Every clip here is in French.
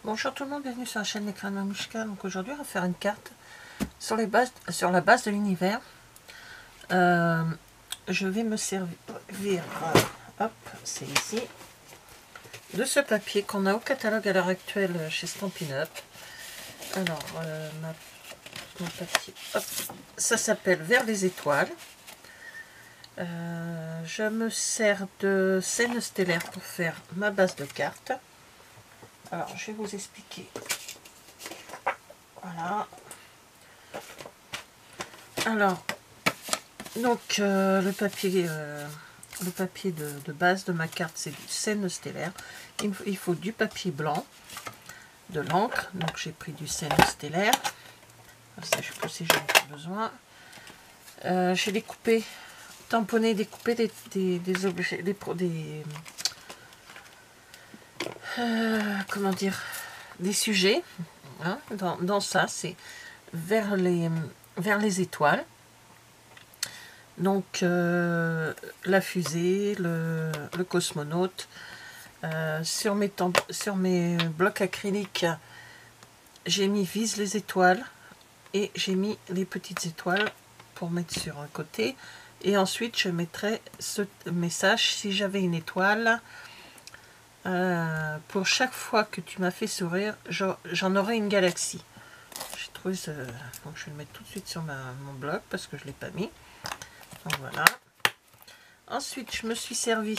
Bonjour tout le monde, bienvenue sur la chaîne L'écran de Mamouchka. Donc aujourd'hui on va faire une carte sur la base de l'univers. Je vais me servir, hop, c'est ici, de ce papier qu'on a au catalogue à l'heure actuelle chez Stampin' Up. Alors, mon papier, hop, ça s'appelle Vers les étoiles. Je me sers de scène stellaire pour faire ma base de cartes. Alors, je vais vous expliquer. Voilà. Alors, donc le papier de base de ma carte, c'est du scène stellaire. Il faut du papier blanc, de l'encre. Donc, j'ai pris du scène stellaire. Ça, je sais pas si j'en ai besoin. J'ai découpé, tamponné, découpé des objets, comment dire, des sujets, hein, dans ça, c'est vers les étoiles. Donc la fusée, le cosmonaute. Sur mes blocs acryliques, j'ai mis vise les étoiles et j'ai mis les petites étoiles pour mettre sur un côté. Et ensuite je mettrai ce message: si j'avais une étoile, pour chaque fois que tu m'as fait sourire, j'en aurai une galaxie. J'ai trouvé ce... Donc je vais le mettre tout de suite sur mon bloc parce que je ne l'ai pas mis. Donc voilà. Ensuite, je me suis servi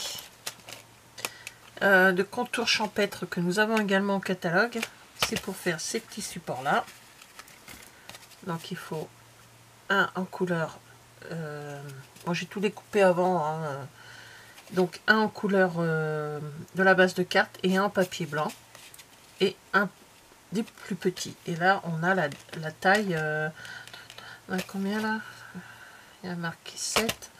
de contours champêtres que nous avons également au catalogue. C'est pour faire ces petits supports là. Donc il faut un en couleur... moi j'ai tout découpé avant, hein, donc un en couleur de la base de carte et un en papier blanc et un des plus petits. Et là on a la taille, on a combien là? Il y a marqué 7,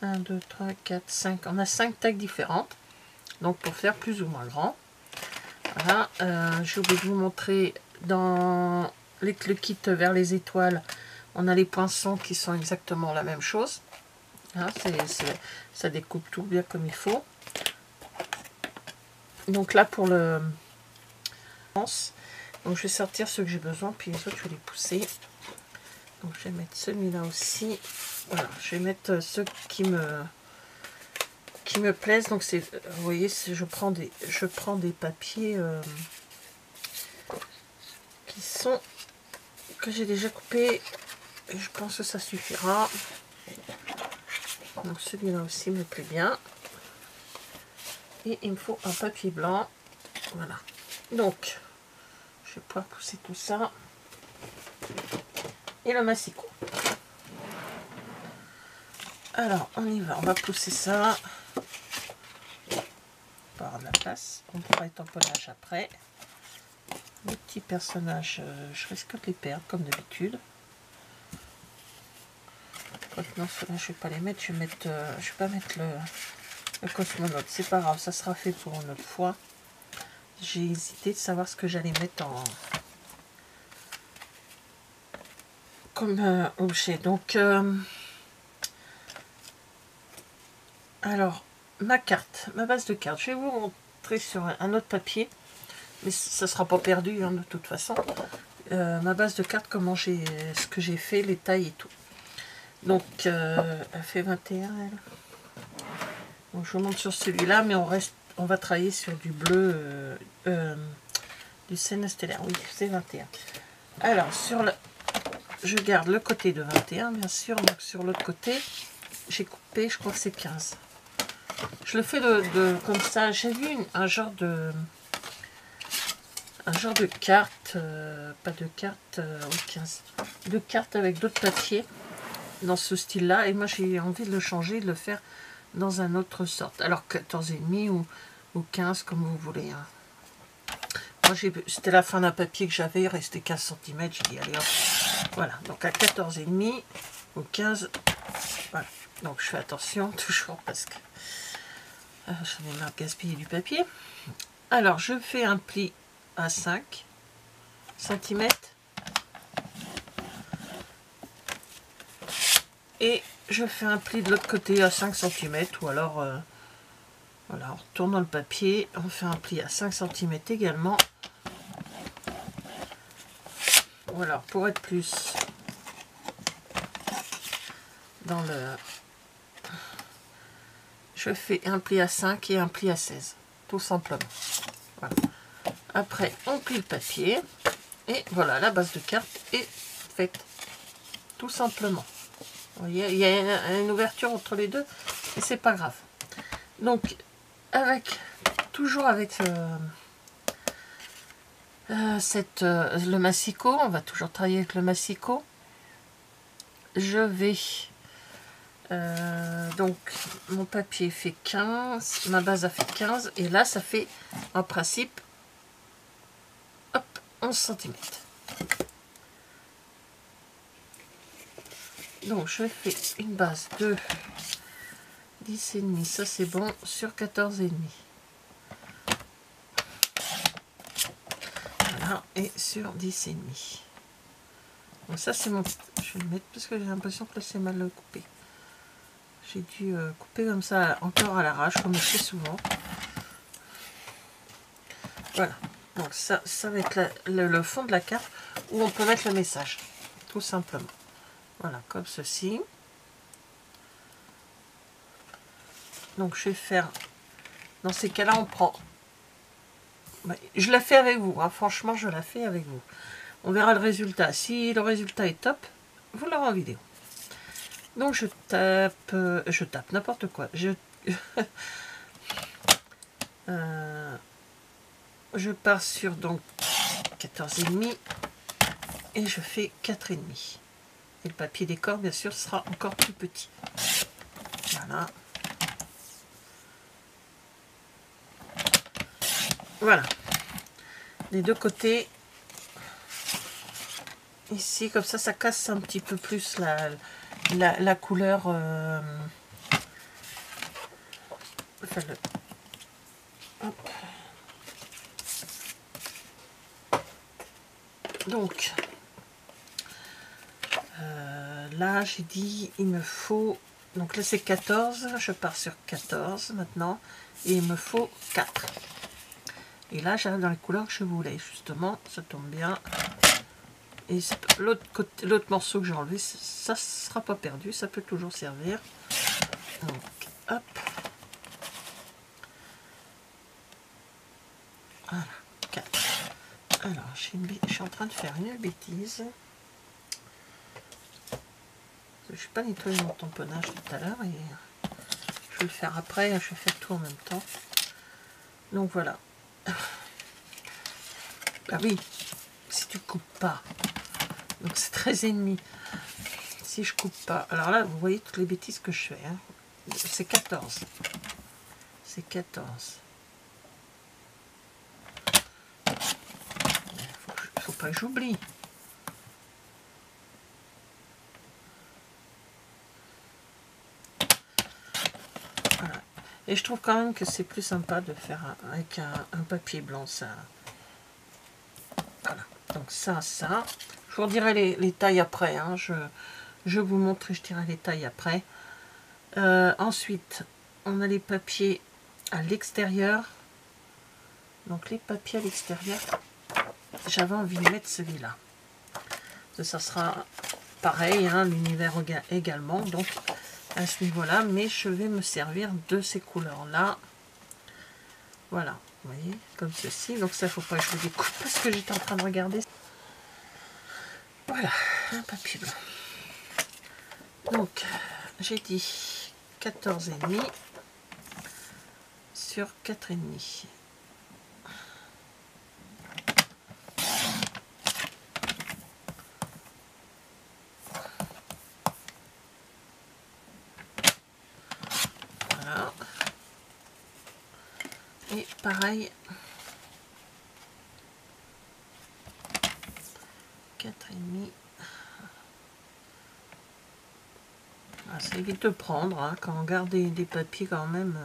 1, 2, 3, 4, 5, on a 5 tailles différentes, donc pour faire plus ou moins grand. Voilà, j'ai oublié de vous montrer dans le kit vers les étoiles, on a les poinçons qui sont exactement la même chose. Hein, ça découpe tout bien comme il faut. Donc là pour le... Donc je vais sortir ceux que j'ai besoin, puis les autres je vais les pousser. Donc je vais mettre celui-là aussi. Voilà, je vais mettre ceux qui me plaisent. Donc c'est, vous voyez, je prends des papiers qui sont, que j'ai déjà coupés. Et je pense que ça suffira. Donc celui-là aussi me plaît bien. Et il me faut un papier blanc. Voilà. Donc, je vais pouvoir pousser tout ça. Et le massicot. Alors, on y va. On va pousser ça. Pour avoir de la place. On pourra être en tamponnage après. Les petits personnages, je risque de les perdre comme d'habitude. Non, ceux-là, je vais pas les mettre. Je vais pas mettre le cosmonaute. C'est pas grave, ça sera fait pour une autre fois. J'ai hésité de savoir ce que j'allais mettre comme objet. Donc, alors, ma base de carte. Je vais vous montrer sur un autre papier, mais ça sera pas perdu, hein, de toute façon. Ma base de carte, ce que j'ai fait, les tailles et tout. Donc, elle fait 21, elle. Donc, je vous montre sur celui-là, mais on va travailler sur du bleu, du scène stellaire. Oui, c'est 21. Alors, je garde le côté de 21, bien sûr. Donc, sur l'autre côté, j'ai coupé, je crois que c'est 15. Je le fais comme ça. J'ai vu un genre de carte, pas de carte, oui, 15. De carte avec d'autres papiers dans ce style-là. Et moi, j'ai envie de le changer, de le faire dans un autre sorte. Alors 14,5 ou 15, comme vous voulez. Hein. Moi, c'était la fin d'un papier que j'avais, il restait 15 cm. J'ai dit, allez hop. Voilà, donc à 14,5 ou 15. Voilà. Donc je fais attention, toujours, parce que j'en ai marre de gaspiller du papier. Alors, je fais un pli à 5 cm. Et je fais un pli de l'autre côté à 5 cm, ou alors, voilà, en retournant le papier, on fait un pli à 5 cm également. Ou alors, pour être plus dans le... Je fais un pli à 5 et un pli à 16, tout simplement. Voilà. Après, on plie le papier. Et voilà, la base de carte est faite. Tout simplement. Vous voyez, il y a une ouverture entre les deux. Et c'est pas grave. Donc, toujours avec le massicot, on va toujours travailler avec le massicot. Je vais donc mon papier fait 15, ma base a fait 15 et là ça fait en principe hop, 11 cm. Donc je fais une base de 10,5, ça c'est bon, sur 14,5. Voilà, et sur 10,5. Donc ça c'est mon... Je vais le mettre parce que j'ai l'impression que là c'est mal coupé. J'ai dû couper comme ça encore à l'arrache, comme je fais souvent. Voilà. Donc ça va être le fond de la carte où on peut mettre le message. Tout simplement. Voilà, comme ceci. Donc je vais faire... Dans ces cas-là, on prend... Je la fais avec vous. Hein. Franchement, je la fais avec vous. On verra le résultat. Si le résultat est top, vous l'aurez en vidéo. Donc je tape n'importe quoi. Je pars sur donc 14,5 et je fais 4,5. Et le papier décor, bien sûr, sera encore plus petit. Voilà. Voilà. Les deux côtés. Ici, comme ça, ça casse un petit peu plus la couleur. Enfin, hop. Donc, là, j'ai dit, il me faut... Donc là, c'est 14. Je pars sur 14 maintenant. Et il me faut 4. Et là, j'arrive dans les couleurs que je voulais. Justement, ça tombe bien. Et l'autre morceau que j'ai enlevé, ça ne sera pas perdu. Ça peut toujours servir. Donc, hop. Voilà, 4. Alors, je suis en train de faire une bêtise. Je n'ai pas nettoyé mon tamponnage tout à l'heure. Et je vais le faire après. Je vais faire tout en même temps. Donc, voilà. Ah oui, si tu coupes pas. Donc, c'est 13,5. Si je coupe pas. Alors là, vous voyez toutes les bêtises que je fais. Hein. C'est 14. C'est 14. Faut pas que j'oublie. Voilà. Et je trouve quand même que c'est plus sympa de faire avec un papier blanc. Ça. Voilà. Donc ça. Je vous dirai les tailles après. Hein. Je vous montre et je dirai les tailles après. Ensuite, on a les papiers à l'extérieur. Donc les papiers à l'extérieur, j'avais envie de mettre celui-là. Ça sera pareil, hein, l'univers également, donc à ce niveau-là, mais je vais me servir de ces couleurs-là. Voilà, vous voyez, comme ceci. Donc ça, il ne faut pas que je le découpe parce que j'étais en train de regarder. Voilà, un papier blanc. Donc, j'ai dit 14,5 sur 4,5. Voilà. Et pareil, 4,5. Ah, ça évite de prendre, hein, quand on garde des papiers quand même.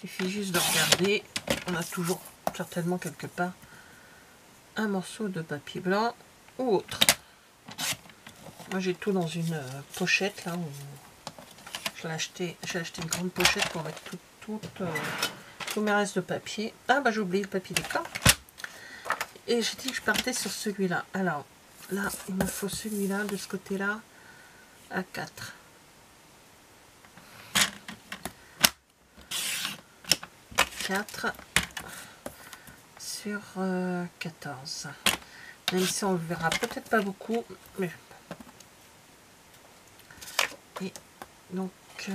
Il suffit juste de regarder. On a toujours certainement quelque part un morceau de papier blanc ou autre. Moi j'ai tout dans une pochette là où j'ai acheté une grande pochette pour mettre tous mes restes de papier. Ah bah j'ai oublié le papier décor. Et j'ai dit que je partais sur celui-là. Alors, là, il me faut celui-là, de ce côté-là, à 4. Sur 14. Même si on le verra peut-être pas beaucoup, mais... Et donc, ouais,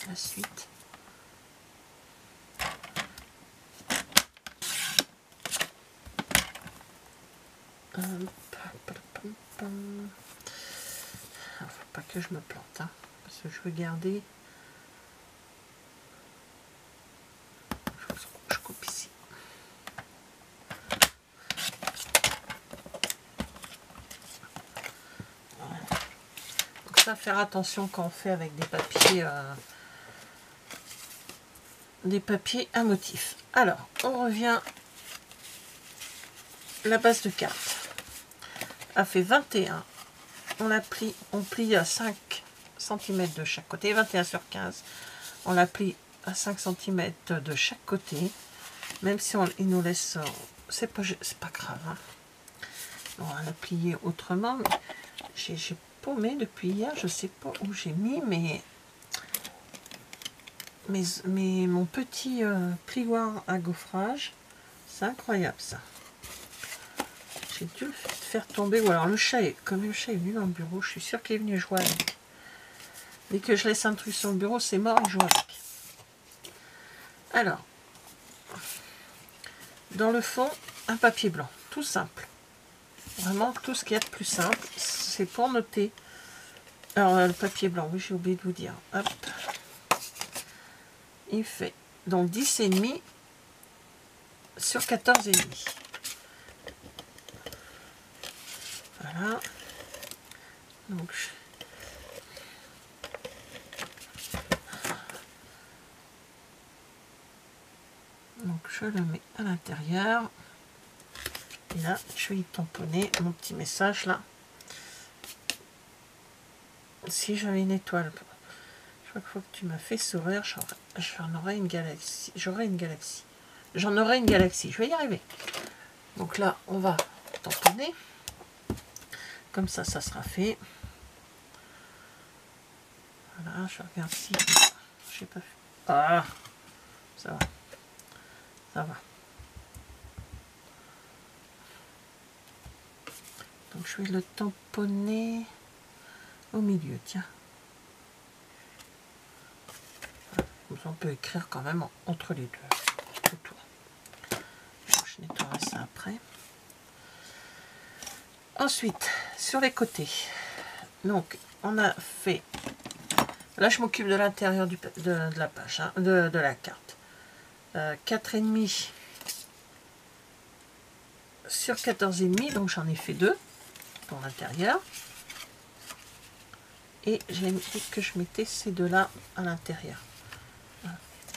la suite. Faut pas que je me plante, hein, parce que je veux garder. Je coupe ici. Voilà. Donc ça, faire attention quand on fait avec des papiers à motif. Alors, on revient. La base de carte a fait 21. On plie à 5 cm de chaque côté, 21 sur 15. On la plie à 5 cm de chaque côté, même si il nous laisse, c'est pas grave, hein. On va la plier autrement, mais j'ai paumé depuis hier, je sais pas où j'ai mis mon petit plioir à gaufrage. C'est incroyable ça. J'ai dû le faire tomber, ou alors le chat, comme le chat est venu dans le bureau, je suis sûre qu'il est venu jouer avec. Dès que je laisse un truc sur le bureau, c'est mort, il joue avec. Alors, dans le fond, un papier blanc, tout simple. Vraiment, tout ce qu'il y a de plus simple, c'est pour noter. Alors, le papier blanc, oui, j'ai oublié de vous dire. Hop. Il fait donc 10,5 sur 14,5. Voilà. Donc, je le mets à l'intérieur. Et là, je vais y tamponner mon petit message là. Si j'avais une étoile, chaque fois que tu m'as fait sourire, j'en aurai une galaxie. J'aurai une galaxie. J'en aurai une galaxie. Je vais y arriver. Donc là, on va tamponner. Comme ça, ça sera fait. Voilà, je regarde si j'ai pas fait. Ah, ça va. Ça va. Donc je vais le tamponner au milieu, tiens. Voilà. On peut écrire quand même entre les deux. Autour. Je nettoierai ça après. Ensuite, sur les côtés. Donc, on a fait... Là, je m'occupe de l'intérieur de la page, hein, de la carte. 4,5 sur 14,5, donc j'en ai fait 2 pour l'intérieur. Et j'ai dit que je mettais ces deux-là à l'intérieur.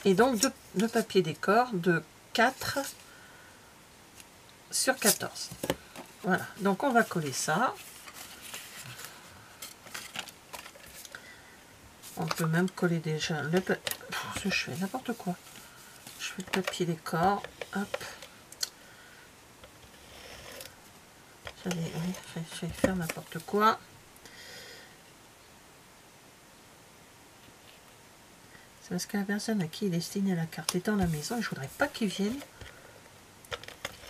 Et donc, deux papiers décor de 4 sur 14. Voilà, donc on va coller ça. On peut même coller déjà le papier. Je fais n'importe quoi. Je fais le papier décor. Hop. J'allais faire n'importe quoi. C'est parce que la personne à qui est destinée la carte est dans la maison et je voudrais pas qu'il vienne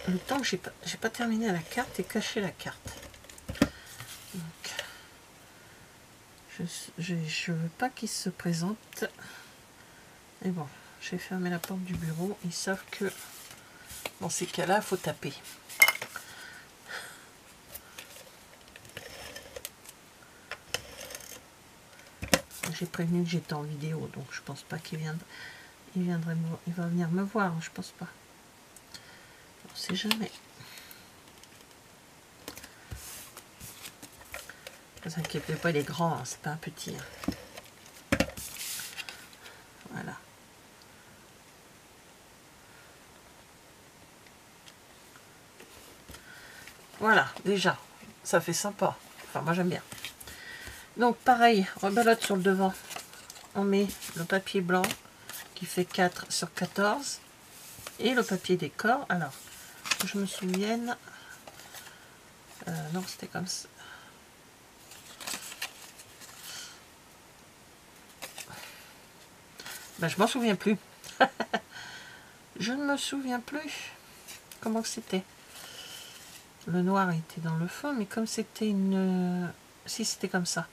le temps que j'ai pas terminé la carte et caché la carte. Donc, je veux pas qu'il se présente. Et bon, j'ai fermé la porte du bureau. Ils savent que dans ces cas-là, il faut taper. J'ai prévenu que j'étais en vidéo, donc je pense pas qu'il viendrait. Il va venir me voir, je pense pas. On sait jamais. Ne vous inquiétez pas, il est grand, hein, c'est pas un petit. Hein. Voilà. Voilà, déjà, ça fait sympa. Enfin, moi j'aime bien. Donc pareil, rebelote sur le devant. On met le papier blanc qui fait 4 sur 14. Et le papier décor, alors, que je me souvienne, non, c'était comme ça. Ben, je m'en souviens plus. Je ne me souviens plus comment c'était. Le noir était dans le fond, mais comme c'était une... Si, c'était comme ça.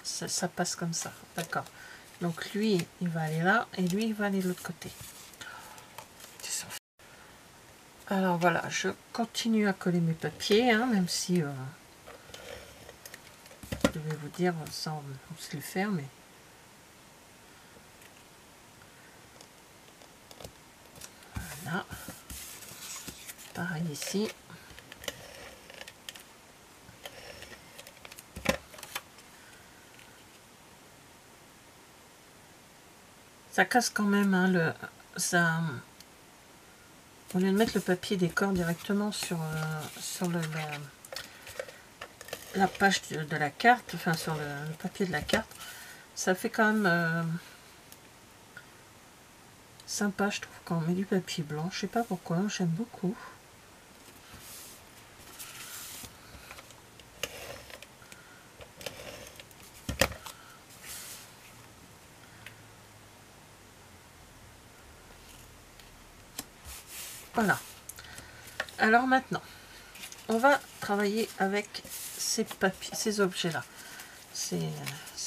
Ça passe comme ça, d'accord. Donc lui, il va aller là, et lui, il va aller de l'autre côté. Alors voilà, je continue à coller mes papiers, hein, même si... je vais vous dire sans se le faire, mais... Voilà. Pareil ici. Ça casse quand même, hein, au lieu de mettre le papier décor directement sur la page de la carte, enfin sur le papier de la carte, ça fait quand même sympa, je trouve, quand on met du papier blanc. Je sais pas pourquoi, j'aime beaucoup. Voilà. Alors maintenant, on va travailler avec ces papiers, ces objets-là. Ces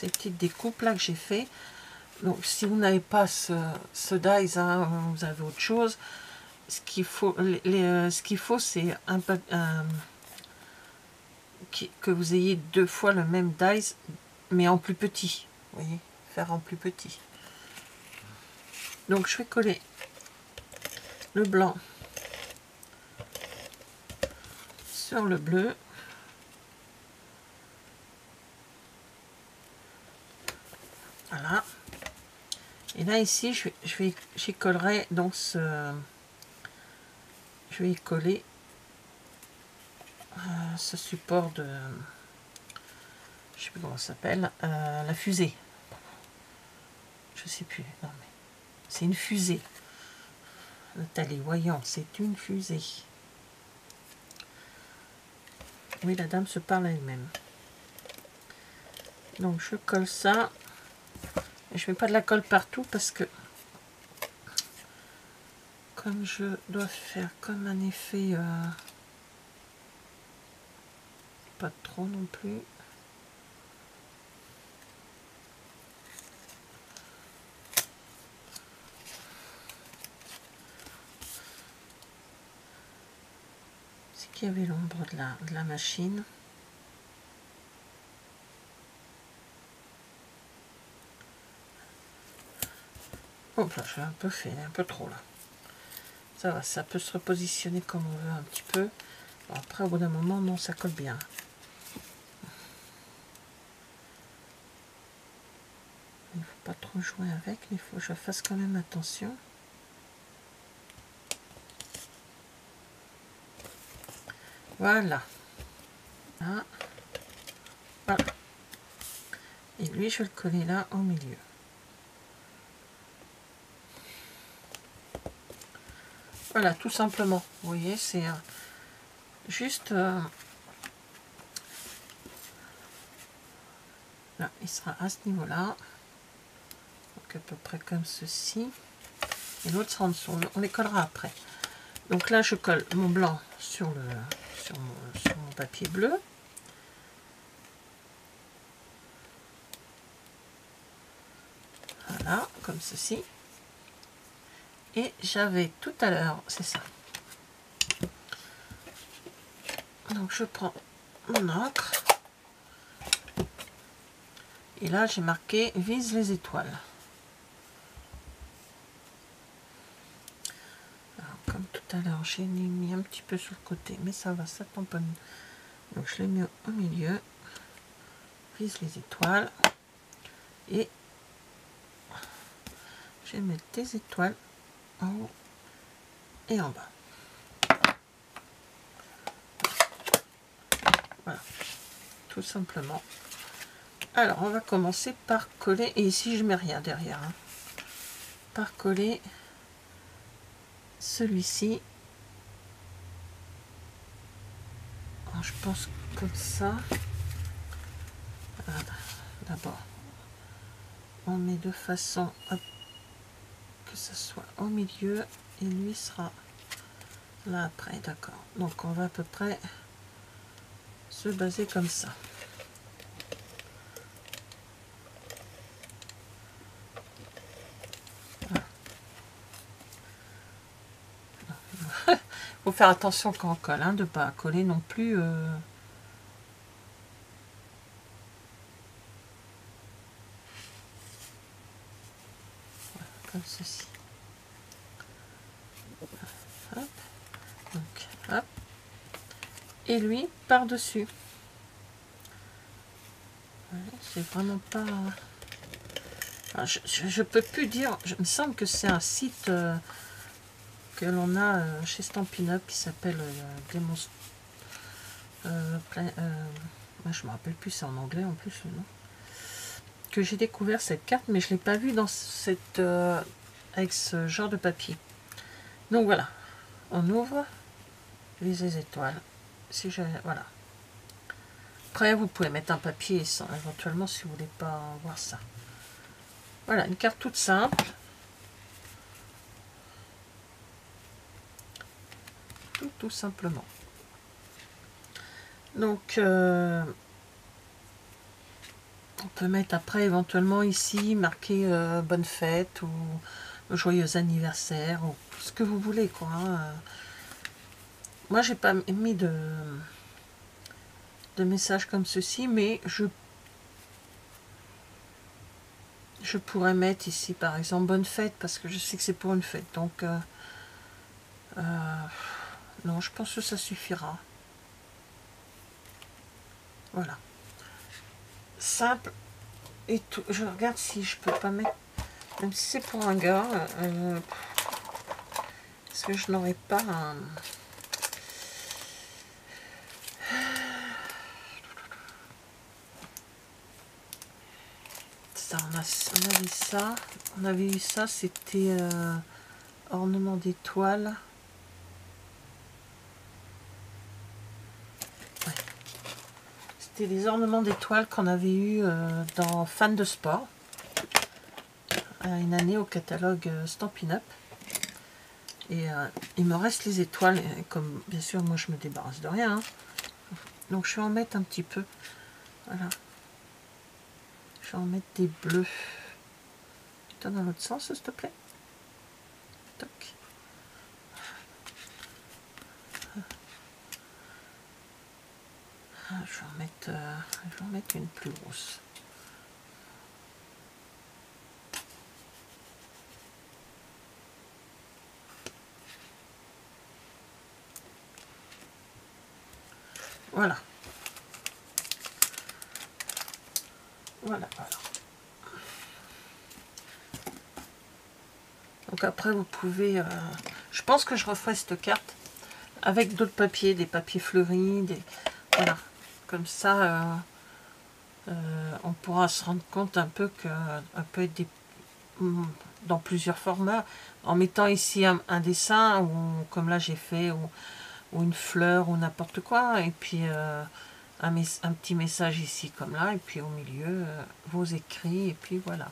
petites découpes là que j'ai fait. Donc si vous n'avez pas ce dies, hein, vous avez autre chose. Ce qu'il faut, c'est que vous ayez 2 fois le même dies, mais en plus petit. Vous voyez, faire en plus petit. Donc je vais coller le blanc sur le bleu. Voilà. Et là ici, j'y collerai donc je vais y coller ce support de, je sais plus comment ça s'appelle, la fusée. Je sais plus. Non mais c'est une fusée. Le talet, voyons, c'est une fusée. Oui, la dame se parle à elle-même. Donc je colle ça. Et je mets pas de la colle partout parce que comme je dois faire comme un effet pas trop non plus. C'est qu'il y avait l'ombre de la machine. Hop là, j'ai un peu fait, un peu trop là. Ça va, ça peut se repositionner comme on veut un petit peu. Bon, après, au bout d'un moment, non, ça colle bien. Il ne faut pas trop jouer avec, il faut que je fasse quand même attention. Voilà. Ah. Voilà. Et lui, je vais le coller là au milieu. Voilà, tout simplement. Vous voyez, c'est juste... là, il sera à ce niveau-là. Donc à peu près comme ceci. Et l'autre sera en dessous. On les collera après. Donc là, je colle mon blanc sur mon papier bleu. Voilà, comme ceci. Et j'avais tout à l'heure, c'est ça. Donc je prends mon encre. Et là, j'ai marqué « Vise les étoiles ». Alors, comme tout à l'heure, j'ai mis un petit peu sur le côté, mais ça va, ça tamponne. Donc je l'ai mis au milieu. Vise les étoiles. Et je vais mettre des étoiles en haut et en bas. Voilà, tout simplement. Alors, on va commencer par coller, et ici je mets rien derrière, hein, par coller celui-ci, je pense comme ça. Voilà. D'abord, on met de façon à que ça soit au milieu et lui sera là après, d'accord. Donc on va à peu près se baser comme ça. Faut faire attention quand on colle, hein, de ne pas coller non plus. Voilà, comme ceci. Hop. Donc, hop. Et lui par-dessus. Ouais, c'est vraiment pas. Enfin, je peux plus dire. Il me semble que c'est un site que l'on a chez Stampin' Up qui s'appelle Démonstration. Je me rappelle plus, c'est en anglais en plus le nom. Que j'ai découvert cette carte, mais je l'ai pas vue dans cette avec ce genre de papier. Donc voilà, on ouvre les étoiles. Si je, voilà. Après, vous pouvez mettre un papier sans, éventuellement si vous voulez pas voir ça. Voilà, une carte toute simple. Tout simplement. Donc, on peut mettre après éventuellement ici, marquer bonne fête ou joyeux anniversaire ou ce que vous voulez, quoi. Hein. Moi, j'ai pas mis de messages comme ceci, mais je pourrais mettre ici, par exemple, bonne fête, parce que je sais que c'est pour une fête. Donc, non, je pense que ça suffira. Voilà. Simple et tout. Je regarde si je peux pas mettre, même si c'est pour un gars, est-ce que je n'aurais pas un... Ça, on avait ça. On avait eu ça, c'était ornement d'étoiles. Ouais. C'était les ornements d'étoiles qu'on avait eu dans Fan de sport. Une année au catalogue Stampin' Up. Et il me reste les étoiles, et comme bien sûr moi je me débarrasse de rien. Hein. Donc je vais en mettre un petit peu. Voilà. Je vais en mettre des bleus. Dans l'autre sens, s'il te plaît. Toc. Je vais en mettre une plus grosse. Voilà. Voilà. Donc après, vous pouvez... je pense que je referai cette carte avec d'autres papiers, des papiers fleuris, voilà. Comme ça, on pourra se rendre compte un peu qu'elle peut être dans plusieurs formats, en mettant ici un dessin, ou comme là j'ai fait, ou une fleur, ou n'importe quoi, et puis un petit message ici comme là, et puis au milieu vos écrits, et puis voilà.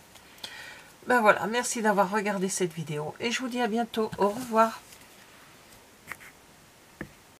Ben voilà, merci d'avoir regardé cette vidéo et je vous dis à bientôt. Au revoir.